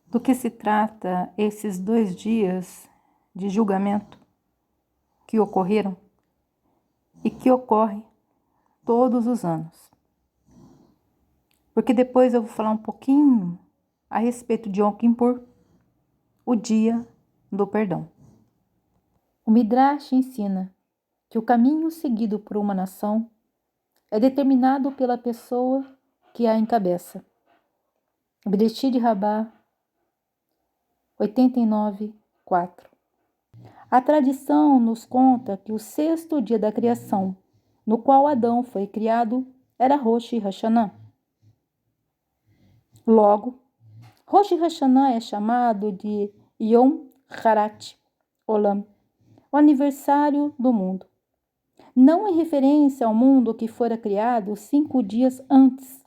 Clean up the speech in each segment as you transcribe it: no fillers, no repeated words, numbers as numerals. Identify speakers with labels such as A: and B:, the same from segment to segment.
A: Do que se trata esses 2 dias de julgamento que ocorreram e que ocorre todos os anos? Porque depois eu vou falar um pouquinho a respeito de Yom Kippur, o dia do perdão. O Midrash ensina que o caminho seguido por uma nação é determinado pela pessoa que a encabeça. Bereshit Rabbah 89:4. A tradição nos conta que o 6º dia da criação, no qual Adão foi criado, era Rosh Hashanah. Logo, Rosh Hashanah é chamado de Yom Harat Olam, o aniversário do mundo. Não em referência ao mundo que fora criado 5 dias antes,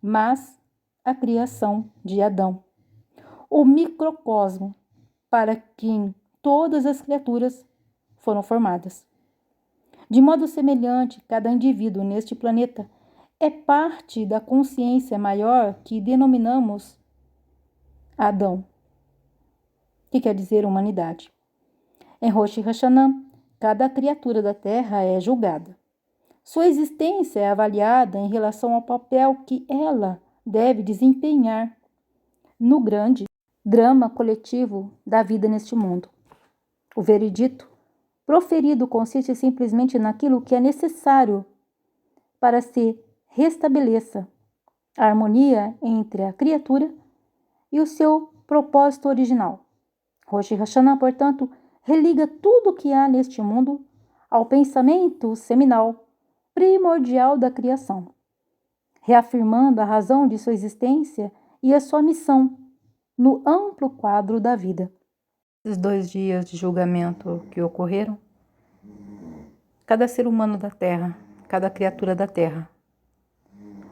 A: mas a criação de Adão, o microcosmo para quem todas as criaturas foram formadas. De modo semelhante, cada indivíduo neste planeta é parte da consciência maior que denominamos Adão, que quer dizer humanidade. Em Rosh Hashanah, cada criatura da Terra é julgada. Sua existência é avaliada em relação ao papel que ela deve desempenhar no grande drama coletivo da vida neste mundo. O veredito proferido consiste simplesmente naquilo que é necessário para se restabeleça a harmonia entre a criatura e o seu propósito original. Rosh Hashanah, portanto, religa tudo o que há neste mundo ao pensamento seminal, primordial da criação, reafirmando a razão de sua existência e a sua missão no amplo quadro da vida. Esses 2 dias de julgamento que ocorreram, cada ser humano da Terra, cada criatura da Terra,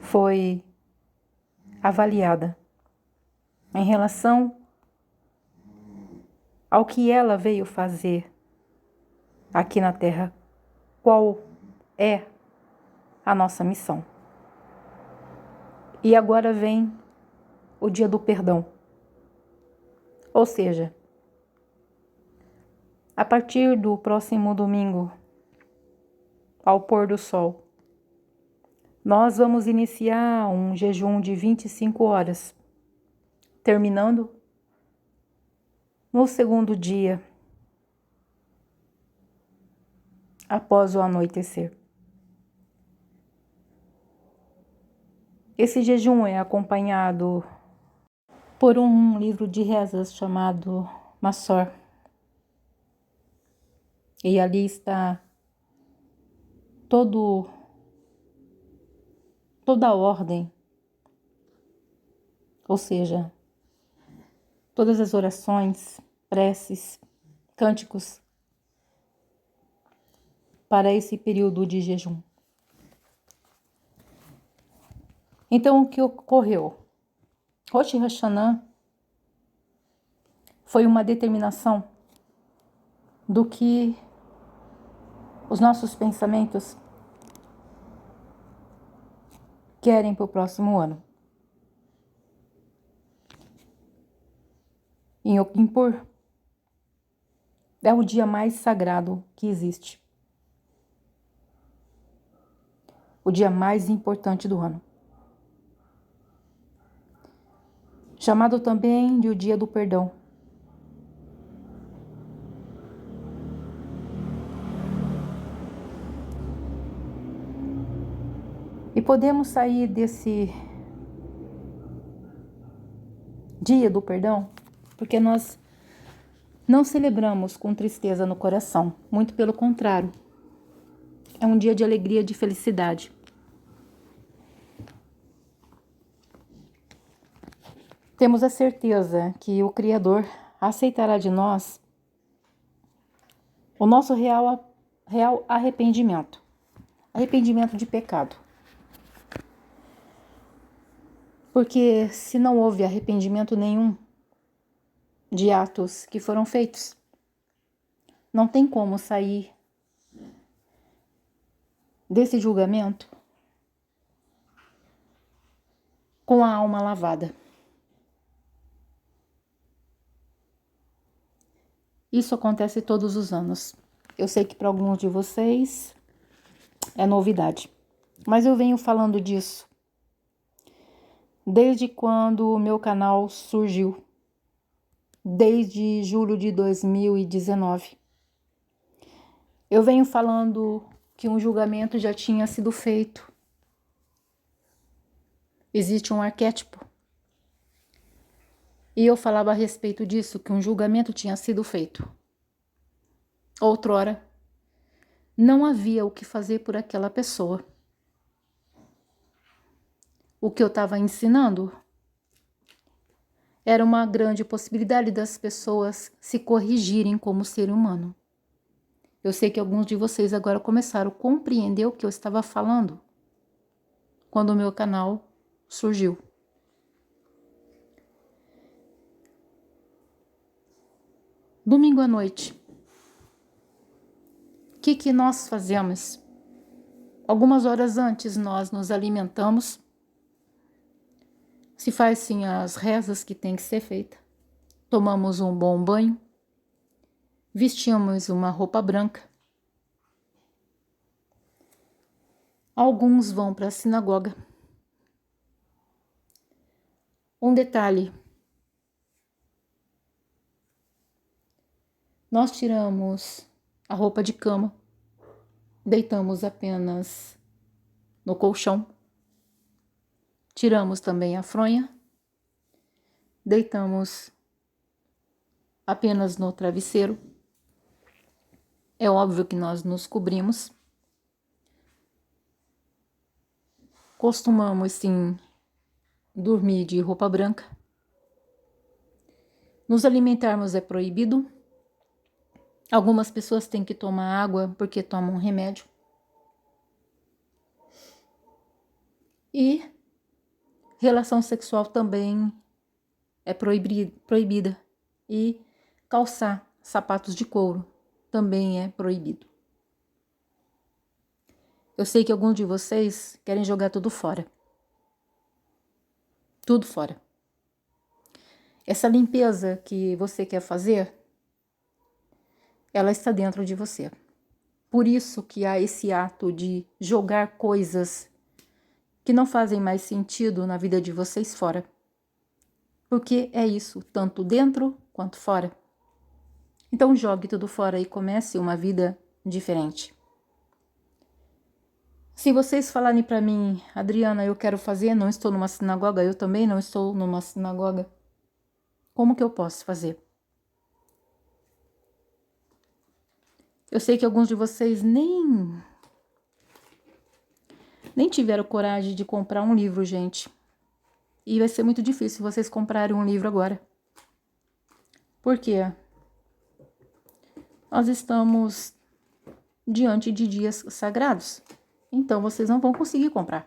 A: foi avaliada em relação ao que ela veio fazer aqui na Terra, qual é a nossa missão. E agora vem o dia do perdão. Ou seja, a partir do próximo domingo, ao pôr do sol, nós vamos iniciar um jejum de 25 horas, terminando no 2º dia, após o anoitecer. Esse jejum é acompanhado por um livro de rezas chamado Massor. E ali está toda a ordem, ou seja, todas as orações, preces, cânticos para esse período de jejum. Então, o que ocorreu? Rosh Hashanah foi uma determinação do que os nossos pensamentos querem para o próximo ano. Em Yom Kippur é o dia mais sagrado que existe. O dia mais importante do ano. Chamado também de o dia do perdão. E podemos sair desse dia do perdão porque nós não celebramos com tristeza no coração. Muito pelo contrário. É um dia de alegria, de felicidade. Temos a certeza que o Criador aceitará de nós o nosso real arrependimento. Arrependimento de pecado. Porque se não houve arrependimento nenhum de atos que foram feitos, não tem como sair desse julgamento com a alma lavada. Isso acontece todos os anos. Eu sei que para alguns de vocês é novidade, mas eu venho falando disso desde quando o meu canal surgiu, desde julho de 2019. Eu venho falando que um julgamento já tinha sido feito. Existe um arquétipo. E eu falava a respeito disso, que um julgamento tinha sido feito. Outrora, não havia o que fazer por aquela pessoa. O que eu estava ensinando era uma grande possibilidade das pessoas se corrigirem como ser humano. Eu sei que alguns de vocês agora começaram a compreender o que eu estava falando quando o meu canal surgiu. Domingo à noite, o que nós fazemos? Algumas horas antes nós nos alimentamos, se faz sim as rezas que tem que ser feita, tomamos um bom banho, vestimos uma roupa branca. Alguns vão para a sinagoga. Um detalhe: nós tiramos a roupa de cama, deitamos apenas no colchão, tiramos também a fronha, deitamos apenas no travesseiro. É óbvio que nós nos cobrimos. Costumamos, sim, dormir de roupa branca. Nos alimentarmos é proibido. Algumas pessoas têm que tomar água porque tomam remédio. E relação sexual também é proibida. E calçar sapatos de couro também é proibido. Eu sei que alguns de vocês querem jogar tudo fora. Tudo fora. Essa limpeza que você quer fazer, ela está dentro de você. Por isso que há esse ato de jogar coisas que não fazem mais sentido na vida de vocês fora. Porque é isso, tanto dentro quanto fora. Então jogue tudo fora e comece uma vida diferente. Se vocês falarem para mim, Adriana, eu quero fazer, não estou numa sinagoga, eu também não estou numa sinagoga, como que eu posso fazer? Eu sei que alguns de vocês nem tiveram coragem de comprar um livro, gente. E vai ser muito difícil vocês comprarem um livro agora. Por quê? Nós estamos diante de dias sagrados. Então, vocês não vão conseguir comprar.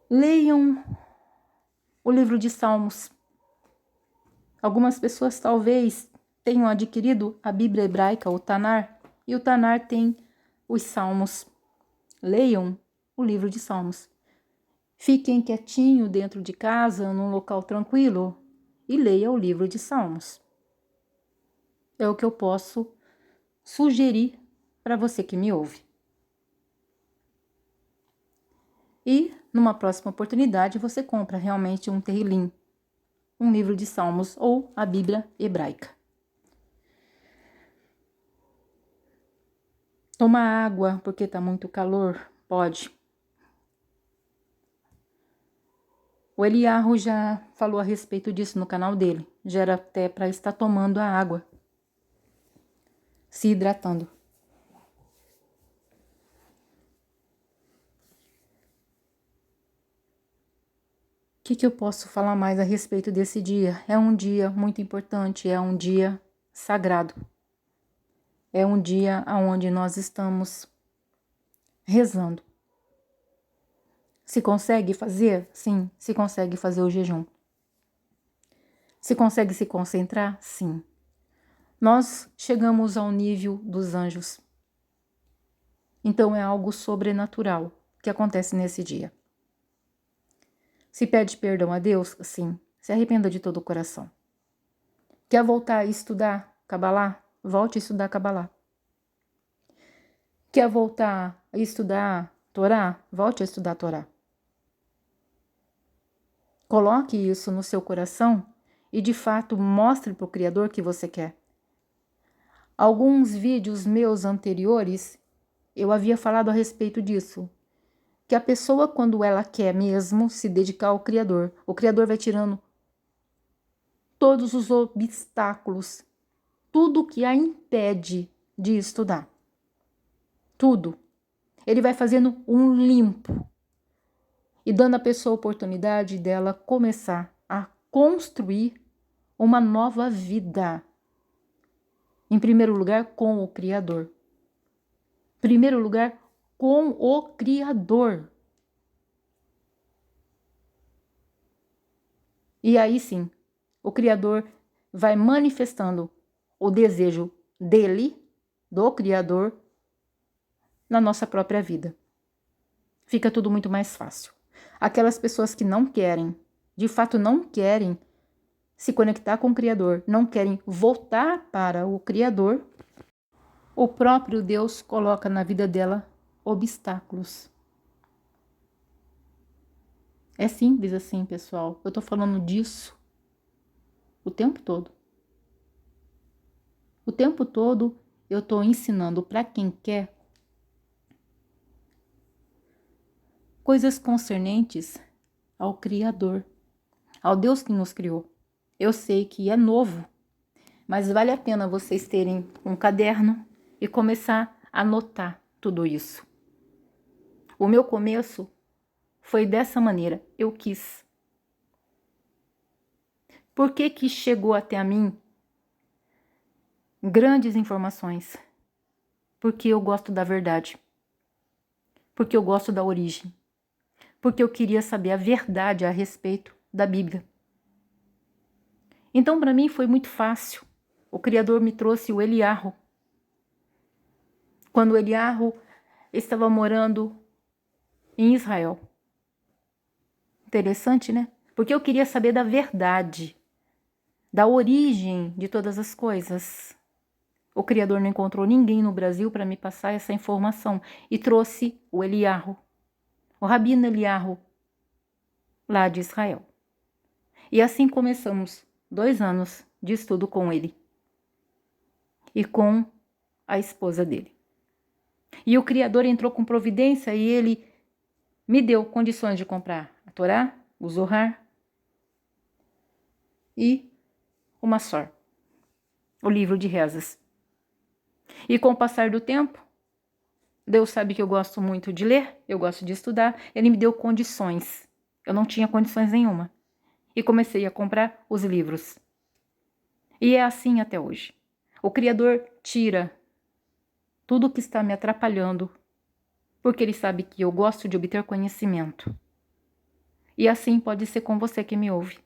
A: Leiam o livro de Salmos. Algumas pessoas talvez tenham adquirido a Bíblia hebraica, o Tanar, e o Tanar tem os Salmos. Leiam o livro de Salmos. Fiquem quietinho dentro de casa, num local tranquilo, e leia o livro de Salmos. É o que eu posso sugerir para você que me ouve. E, numa próxima oportunidade, você compra realmente um Terrilim, um livro de Salmos ou a Bíblia hebraica. Toma água porque está muito calor? Pode. O Eliarro já falou a respeito disso no canal dele. Já era até para estar tomando a água, se hidratando. O que eu posso falar mais a respeito desse dia? É um dia muito importante, é um dia sagrado. É um dia onde nós estamos rezando. Se consegue fazer? Sim, se consegue fazer o jejum. Se consegue se concentrar? Sim. Nós chegamos ao nível dos anjos. Então é algo sobrenatural que acontece nesse dia. Se pede perdão a Deus? Sim. Se arrependa de todo o coração. Quer voltar a estudar Cabalá? Volte a estudar Cabalá. Quer voltar a estudar Torá? Volte a estudar Torá. Coloque isso no seu coração e, de fato, mostre para o Criador que você quer. Alguns vídeos meus anteriores, eu havia falado a respeito disso. Que a pessoa, quando ela quer mesmo se dedicar ao Criador, o Criador vai tirando todos os obstáculos, tudo que a impede de estudar. Tudo. Ele vai fazendo um limpo e dando à pessoa a oportunidade dela começar a construir uma nova vida. Em primeiro lugar, com o Criador. Em primeiro lugar, com o Criador. E aí sim, o Criador vai manifestando o desejo dele, do Criador, na nossa própria vida. Fica tudo muito mais fácil. Aquelas pessoas que não querem, de fato não querem se conectar com o Criador, não querem voltar para o Criador, o próprio Deus coloca na vida dela obstáculos. É simples assim, pessoal. Eu tô falando disso o tempo todo. O tempo todo eu tô ensinando para quem quer coisas concernentes ao Criador, ao Deus que nos criou. Eu sei que é novo, mas vale a pena vocês terem um caderno e começar a anotar tudo isso. O meu começo foi dessa maneira, eu quis. Por que que chegou até a mim grandes informações? Porque eu gosto da verdade. Porque eu gosto da origem. Porque eu queria saber a verdade a respeito da Bíblia. Então, para mim foi muito fácil. O Criador me trouxe o Eliarro. Quando o Eliarro estava morando em Israel. Interessante, né? Porque eu queria saber da verdade, da origem de todas as coisas. O Criador não encontrou ninguém no Brasil para me passar essa informação e trouxe o Eliarro, o Rabino Eliarro, lá de Israel. E assim começamos 2 anos de estudo com ele e com a esposa dele. E o Criador entrou com providência e ele me deu condições de comprar a Torá, o Zohar e o Massor, o livro de rezas. E com o passar do tempo, Deus sabe que eu gosto muito de ler, eu gosto de estudar, ele me deu condições. Eu não tinha condições nenhuma. E comecei a comprar os livros. E é assim até hoje. O Criador tira tudo que está me atrapalhando, porque ele sabe que eu gosto de obter conhecimento. E assim pode ser com você que me ouve.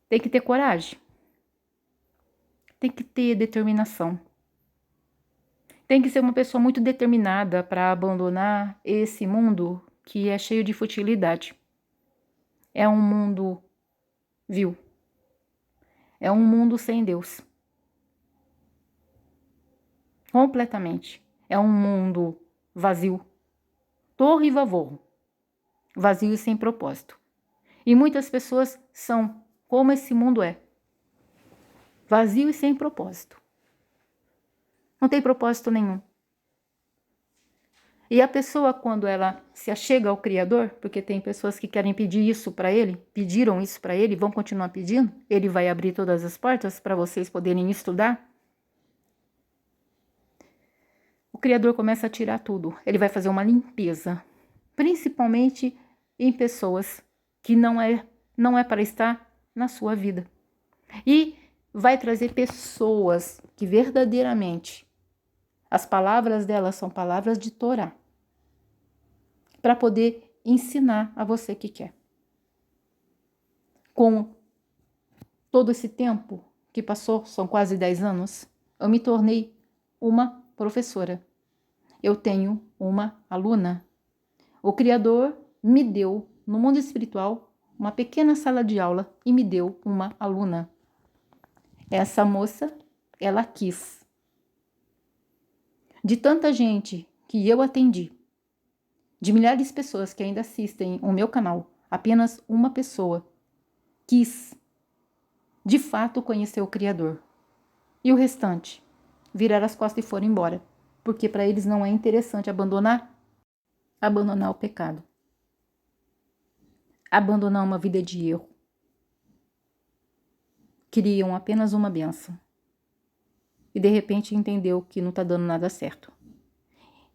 A: Tem que ter coragem. Tem que ter determinação. Tem que ser uma pessoa muito determinada para abandonar esse mundo que é cheio de futilidade. É um mundo vil. É um mundo sem Deus. Completamente. É um mundo vazio. Torre e vavor. Vazio e sem propósito. E muitas pessoas são como esse mundo é. Vazio e sem propósito. Não tem propósito nenhum. E a pessoa, quando ela se achega ao Criador, porque tem pessoas que querem pedir isso para ele, pediram isso para ele, vão continuar pedindo, ele vai abrir todas as portas para vocês poderem estudar. O Criador começa a tirar tudo. Ele vai fazer uma limpeza, principalmente em pessoas que não é para estar na sua vida. E vai trazer pessoas que verdadeiramente as palavras delas são palavras de Torá, para poder ensinar a você que quer. Com todo esse tempo que passou, são quase 10 anos, eu me tornei uma professora. Eu tenho uma aluna. O Criador me deu, no mundo espiritual, uma pequena sala de aula e me deu uma aluna. Essa moça, ela quis. De tanta gente que eu atendi, de milhares de pessoas que ainda assistem o meu canal, apenas uma pessoa quis, de fato, conhecer o Criador. E o restante? Viraram as costas e foram embora. Porque para eles não é interessante abandonar o pecado. Abandonar uma vida de erro. Queriam apenas uma bênção. E de repente entendeu que não está dando nada certo.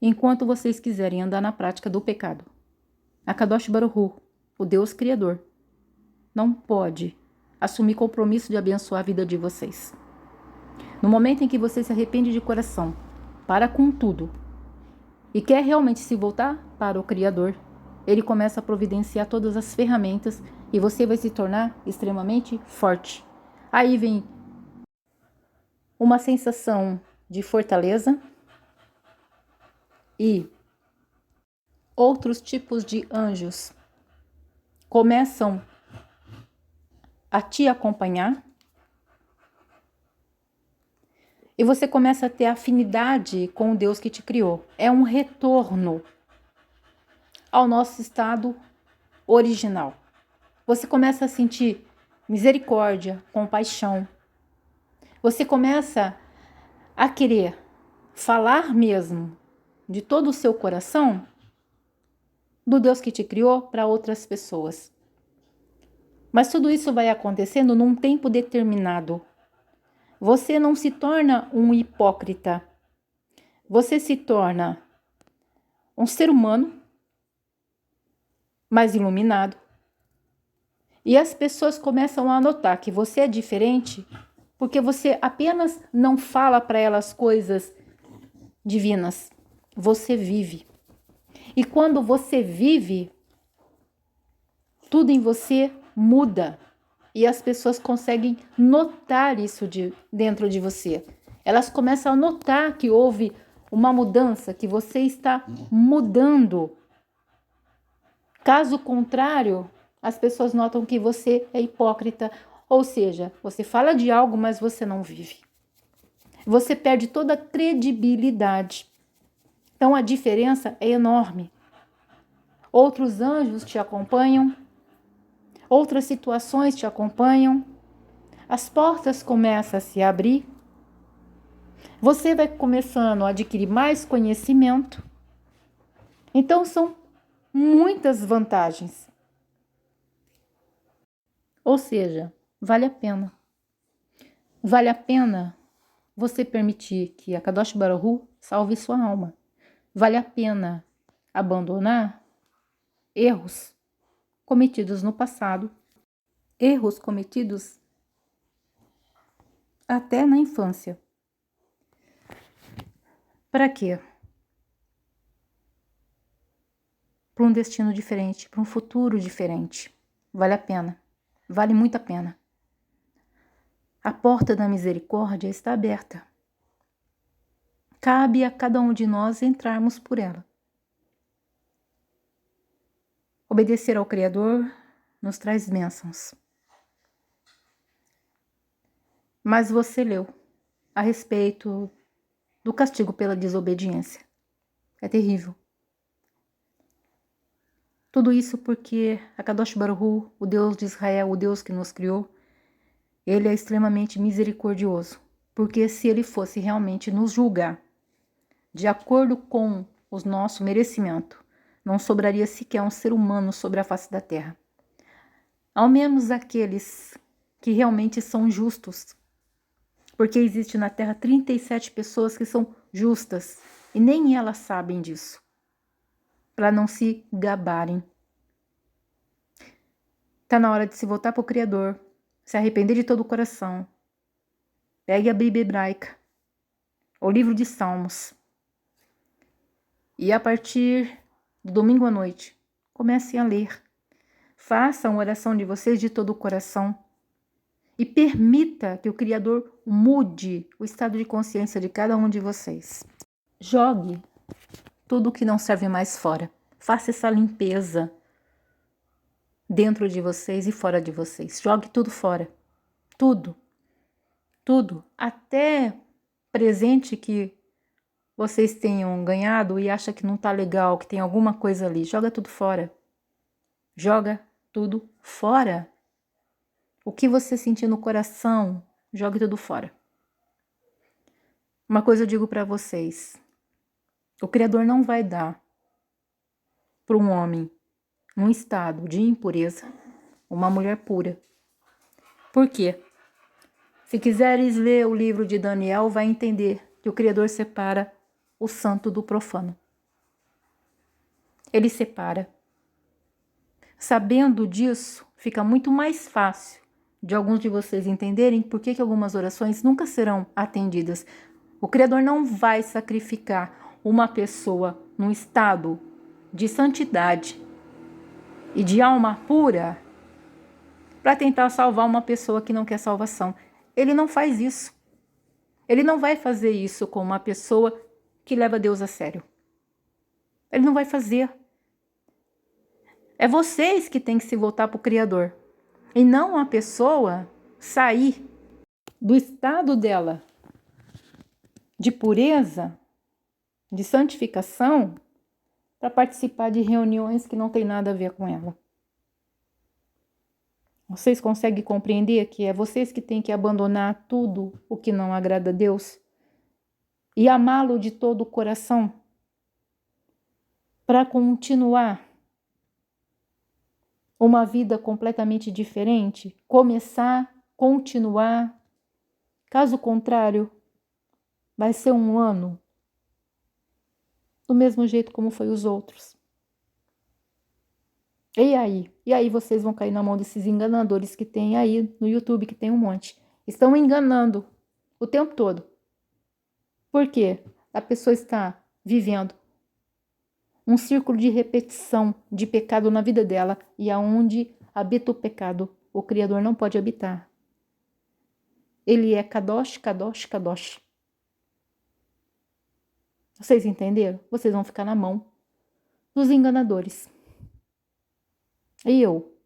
A: Enquanto vocês quiserem andar na prática do pecado, Akadosh Baruch Hu, o Deus Criador, não pode assumir compromisso de abençoar a vida de vocês. No momento em que você se arrepende de coração, para com tudo, e quer realmente se voltar para o Criador, Ele começa a providenciar todas as ferramentas e você vai se tornar extremamente forte. Aí vem uma sensação de fortaleza e outros tipos de anjos começam a te acompanhar e você começa a ter afinidade com o Deus que te criou. É um retorno ao nosso estado original. Você começa a sentir misericórdia, compaixão. Você começa a querer falar mesmo de todo o seu coração do Deus que te criou para outras pessoas. Mas tudo isso vai acontecendo num tempo determinado. Você não se torna um hipócrita. Você se torna um ser humano mais iluminado. E as pessoas começam a notar que você é diferente porque você apenas não fala para elas coisas divinas. Você vive. E quando você vive, tudo em você muda. E as pessoas conseguem notar isso dentro de você. Elas começam a notar que houve uma mudança, que você está mudando. Caso contrário, as pessoas notam que você é hipócrita. Ou seja, você fala de algo, mas você não vive. Você perde toda a credibilidade. Então a diferença é enorme. Outros anjos te acompanham. Outras situações te acompanham, as portas começam a se abrir, você vai começando a adquirir mais conhecimento. Então são muitas vantagens. Ou seja, vale a pena. Vale a pena você permitir que a Kadosh Baruch Hu salve sua alma. Vale a pena abandonar erros cometidos no passado, erros cometidos até na infância. Para quê? Para um destino diferente, para um futuro diferente. Vale a pena. Vale muito a pena. A porta da misericórdia está aberta. Cabe a cada um de nós entrarmos por ela. Obedecer ao Criador nos traz bênçãos. Mas você leu a respeito do castigo pela desobediência. É terrível. Tudo isso porque a Kadosh Baruch Hu, o Deus de Israel, o Deus que nos criou, ele é extremamente misericordioso. Porque se ele fosse realmente nos julgar de acordo com o nosso merecimento, não sobraria sequer um ser humano sobre a face da terra. Ao menos aqueles que realmente são justos. Porque existe na terra 37 pessoas que são justas e nem elas sabem disso. Para não se gabarem. Está na hora de se voltar para o Criador, se arrepender de todo o coração. Pegue a Bíblia hebraica, o livro de Salmos. E a partir do domingo à noite, comecem a ler. Façam a oração de vocês de todo o coração. E permita que o Criador mude o estado de consciência de cada um de vocês. Jogue tudo que não serve mais fora. Faça essa limpeza dentro de vocês e fora de vocês. Jogue tudo fora. Tudo. tudo, até presente que vocês tenham ganhado e acha que não tá legal, que tem alguma coisa ali, joga tudo fora. Joga tudo fora. O que você sentir no coração, jogue tudo fora. Uma coisa eu digo para vocês. O Criador não vai dar para um homem, num estado de impureza, uma mulher pura. Por quê? Se quiseres ler o livro de Daniel, vai entender que o Criador separa o santo do profano. Ele separa. Sabendo disso, fica muito mais fácil de alguns de vocês entenderem por que algumas orações nunca serão atendidas. O Criador não vai sacrificar uma pessoa num estado de santidade e de alma pura para tentar salvar uma pessoa que não quer salvação. Ele não faz isso. Ele não vai fazer isso com uma pessoa que leva Deus a sério. Ele não vai fazer. É vocês que têm que se voltar para o Criador. E não a pessoa sair do estado dela de pureza, de santificação, para participar de reuniões que não tem nada a ver com ela. Vocês conseguem compreender que é vocês que têm que abandonar tudo o que não agrada a Deus e amá-lo de todo o coração para continuar uma vida completamente diferente, começar, continuar. Caso contrário, vai ser um ano do mesmo jeito como foi os outros. E aí? E aí vocês vão cair na mão desses enganadores que tem aí no YouTube, que tem um monte. Estão enganando o tempo todo. Por quê? A pessoa está vivendo um círculo de repetição de pecado na vida dela, e aonde habita o pecado, o Criador não pode habitar. Ele é Kadosh, Kadosh, Kadosh. Vocês entenderam? Vocês vão ficar na mão dos enganadores. E eu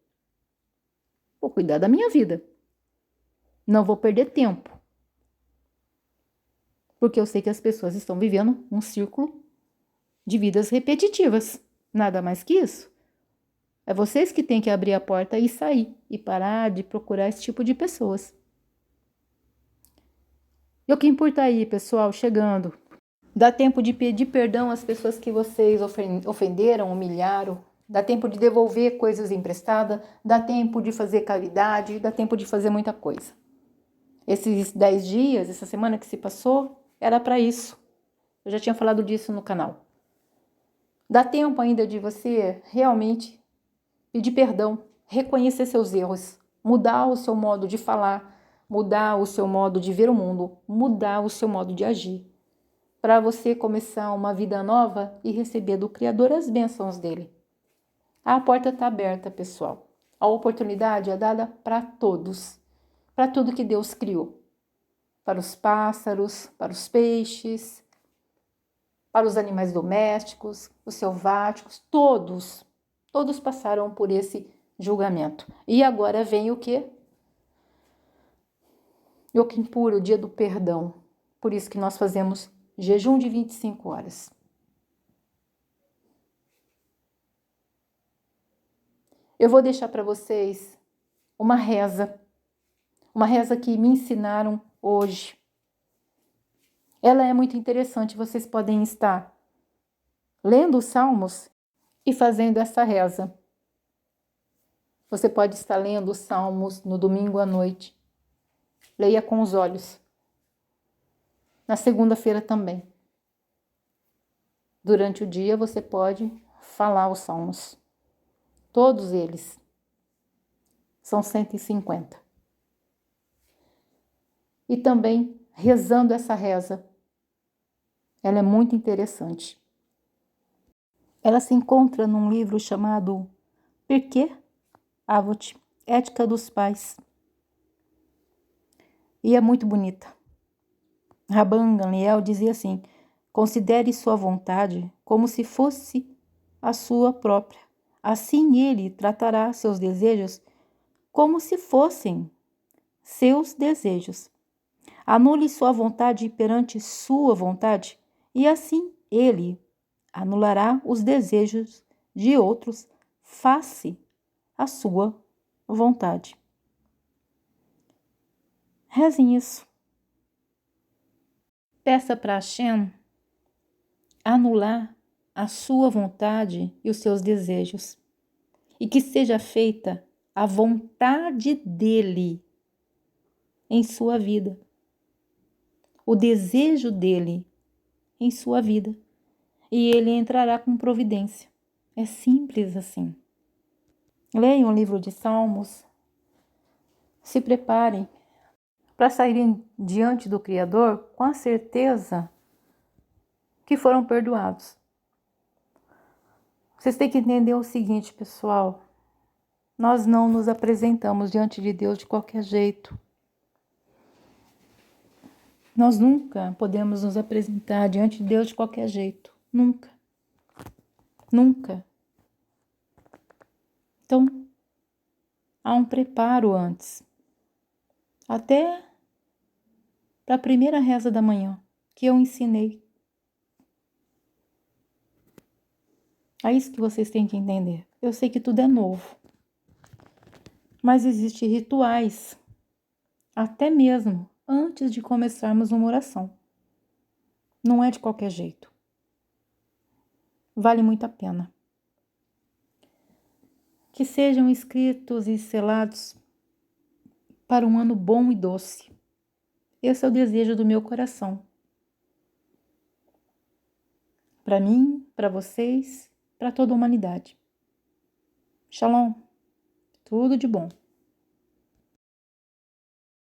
A: vou cuidar da minha vida. Não vou perder tempo. Porque eu sei que as pessoas estão vivendo um círculo de vidas repetitivas. Nada mais que isso. É vocês que têm que abrir a porta e sair. E parar de procurar esse tipo de pessoas. E o que importa aí, pessoal, chegando. Dá tempo de pedir perdão às pessoas que vocês ofenderam, humilharam. Dá tempo de devolver coisas emprestadas. Dá tempo de fazer caridade. Dá tempo de fazer muita coisa. Esses 10 dias, essa semana que se passou, era para isso. Eu já tinha falado disso no canal. Dá tempo ainda de você realmente pedir perdão, reconhecer seus erros, mudar o seu modo de falar, mudar o seu modo de ver o mundo, mudar o seu modo de agir, para você começar uma vida nova e receber do Criador as bênçãos dele. A porta está aberta, pessoal. A oportunidade é dada para todos, para tudo que Deus criou. Para os pássaros, para os peixes, para os animais domésticos, os selváticos, todos passaram por esse julgamento. E agora vem o quê? Yom Kippur, o dia do perdão. Por isso que nós fazemos jejum de 25 horas. Eu vou deixar para vocês uma reza que me ensinaram hoje. Ela é muito interessante, vocês podem estar lendo os salmos e fazendo essa reza. Você pode estar lendo os salmos no domingo à noite. Leia com os olhos. Na segunda-feira também. Durante o dia você pode falar os salmos. Todos eles. São 150. E também rezando essa reza. Ela é muito interessante. Ela se encontra num livro chamado Pirkei Avot, Ética dos Pais. E é muito bonita. Rabban Gamliel dizia assim: considere sua vontade como se fosse a sua própria. Assim ele tratará seus desejos como se fossem seus desejos. Anule sua vontade perante sua vontade, e assim ele anulará os desejos de outros face à sua vontade. Rezem isso. Peça para Hashem anular a sua vontade e os seus desejos, e que seja feita a vontade dele em sua vida, o desejo dele em sua vida, e ele entrará com providência. É simples assim. Leiam o livro de Salmos, se preparem para saírem diante do Criador com a certeza que foram perdoados. Vocês têm que entender o seguinte, pessoal: nós não nos apresentamos diante de Deus de qualquer jeito. Nós nunca podemos nos apresentar diante de Deus de qualquer jeito. Nunca. Nunca. Então, há um preparo antes. Até para a primeira reza da manhã, que eu ensinei. É isso que vocês têm que entender. Eu sei que tudo é novo. Mas existem rituais, até mesmo antes de começarmos uma oração. Não é de qualquer jeito. Vale muito a pena. Que sejam escritos e selados para um ano bom e doce. Esse é o desejo do meu coração. Para mim, para vocês, para toda a humanidade. Shalom. Tudo de bom.